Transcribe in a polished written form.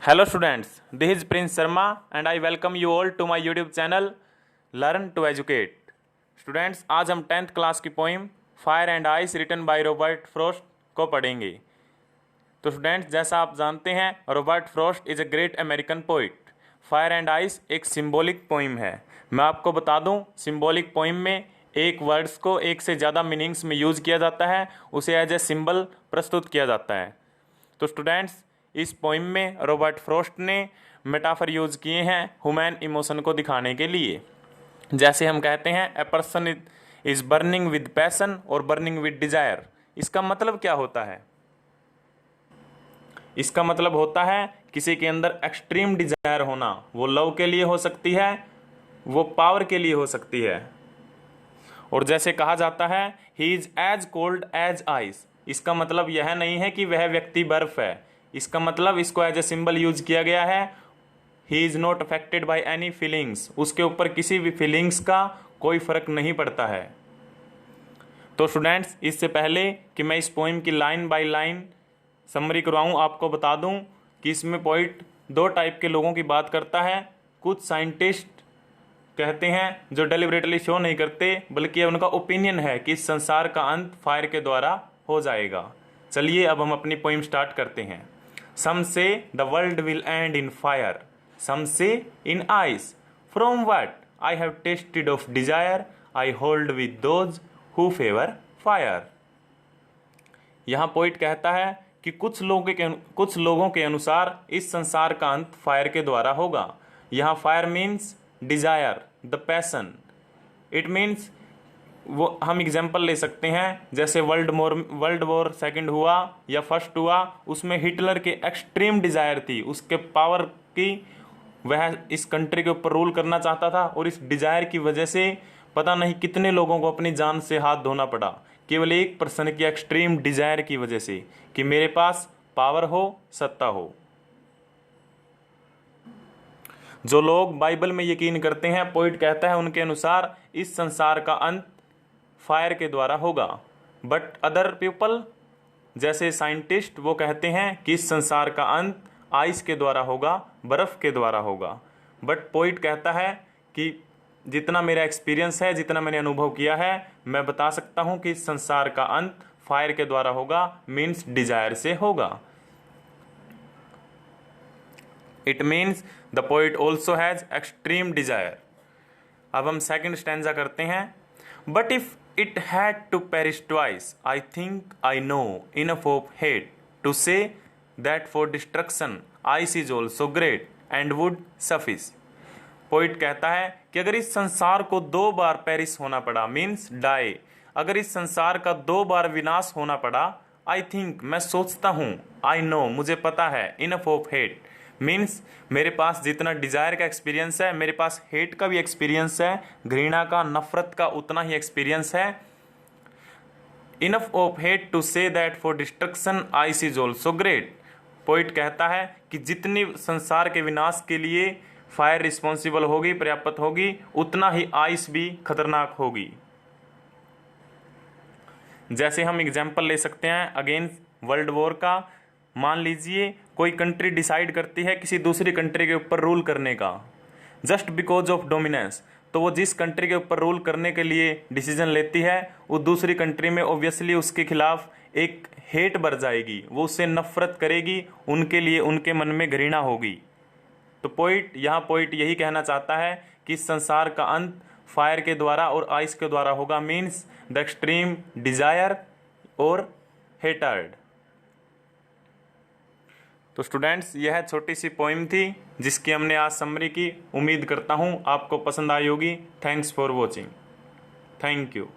Hello students, this is Prince Sharma and I welcome you all to my YouTube channel Learn to Educate. Students, आज हम 10th class की poem fire and ice written by Robert Frost को पढ़ेंगे। तो students, जैसा आप जानते हैं, Robert Frost is a great American poet. Fire and ice एक सिंबॉलिक पोइम है। मैं आपको बता दूं, सिंबॉलिक पोइम में एक वर्ड्स को एक से ज़्यादा मीनिंग्स में यूज़ किया जाता है, उसे एज ए सिंबल प्रस्तुत किया जाता है। तो स्टूडेंट्स, इस पोइम में रॉबर्ट फ्रॉस्ट ने मेटाफर यूज़ किए हैं ह्यूमन इमोशन को दिखाने के लिए। जैसे हम कहते हैं a person is burning with passion और बर्निंग विद डिजायर। इसका मतलब क्या होता है? इसका मतलब होता है किसी के अंदर एक्सट्रीम डिजायर होना। वो लव के लिए हो सकती है, वो पावर के लिए हो सकती है। और जैसे कहा जाता है he is as cold as ice. इसका मतलब यह नहीं है कि वह व्यक्ति बर्फ है। इसका मतलब इसको एज ए सिंबल यूज किया गया है he is not affected by any feelings. उसके ऊपर किसी भी फीलिंग्स का कोई फर्क नहीं पड़ता है। तो स्टूडेंट्स, इससे पहले कि मैं इस पोइम की लाइन बाय लाइन समरी करवाऊँ, आपको बता दूं कि इसमें पोइट दो टाइप के लोगों की बात करता है। कुछ साइंटिस्ट कहते हैं जो डेलिबरेटली शो नहीं करते, बल्कि उनका ओपिनियन है कि इस संसार का अंत फायर के द्वारा हो जाएगा। चलिए अब हम अपनी पोइम स्टार्ट करते हैं। Some say the world will end in fire. Some say in ice. From what I have tasted of desire, I hold with those who favor fire. यहाँ पोइट कहता है कि कुछ लोगों के अनुसार इस संसार का अंत फायर के द्वारा होगा। यहाँ fire means desire, the passion. It means वो हम एग्जाम्पल ले सकते हैं, जैसे वर्ल्ड वॉर सेकंड हुआ या फर्स्ट हुआ, उसमें हिटलर की एक्सट्रीम डिजायर थी, उसके पावर की, वह इस कंट्री के ऊपर रूल करना चाहता था और इस डिजायर की वजह से पता नहीं कितने लोगों को अपनी जान से हाथ धोना पड़ा, केवल एक पर्सन की एक्सट्रीम डिजायर की वजह से कि मेरे पास पावर हो, सत्ता हो। जो लोग बाइबल में यकीन करते हैं, पोइट कहता है उनके अनुसार इस संसार का अंत फायर के द्वारा होगा। बट अदर पीपल जैसे साइंटिस्ट, वो कहते हैं कि इस संसार का अंत आइस के द्वारा होगा, बर्फ के द्वारा होगा। बट पोइट कहता है कि जितना मेरा एक्सपीरियंस है, जितना मैंने अनुभव किया है, मैं बता सकता हूं कि इस संसार का अंत फायर के द्वारा होगा, मीन्स डिजायर से होगा। It means the poet also has extreme Dzire. अब हम सेकेंड स्टैंजा करते हैं। But if it had to perish twice, I think I know enough of hate to say that for destruction ice is also great and would suffice. Poet कहता है कि अगर इस संसार को दो बार पेरिश होना पड़ा, मीन्स डाई, अगर इस संसार का दो बार विनाश होना पड़ा, आई थिंक, मैं सोचता हूँ, आई नो, मुझे पता है, इनफ ऑफ हेट मीन्स मेरे पास जितना डिजायर का एक्सपीरियंस है, मेरे पास हेट का भी एक्सपीरियंस है, घृणा का, नफरत का उतना ही एक्सपीरियंस है। Enough of hate to say that for destruction ice is also great. Poet कहता है कि जितनी संसार के विनाश के लिए फायर रिस्पॉन्सिबल होगी, पर्याप्त होगी, उतना ही आइस भी खतरनाक होगी। जैसे हम एग्जाम्पल ले सकते हैं अगेंस्ट वर्ल्ड वॉर का। मान लीजिए कोई कंट्री डिसाइड करती है किसी दूसरी कंट्री के ऊपर रूल करने का, जस्ट बिकॉज ऑफ डोमिनेंस। तो वो जिस कंट्री के ऊपर रूल करने के लिए डिसीजन लेती है, वो दूसरी कंट्री में ऑब्वियसली उसके खिलाफ एक हेट बढ़ जाएगी, वो उससे नफरत करेगी, उनके लिए उनके मन में घृणा होगी। तो पोइट यही कहना चाहता है कि इस संसार का अंत फायर के द्वारा और आइस के द्वारा होगा, मीन्स द एक्सट्रीम डिजायर और हेटर्ड। तो स्टूडेंट्स, यह छोटी सी पोइम थी जिसकी हमने आज समरी की। उम्मीद करता हूँ आपको पसंद आई होगी। Thanks for watching. Thank you.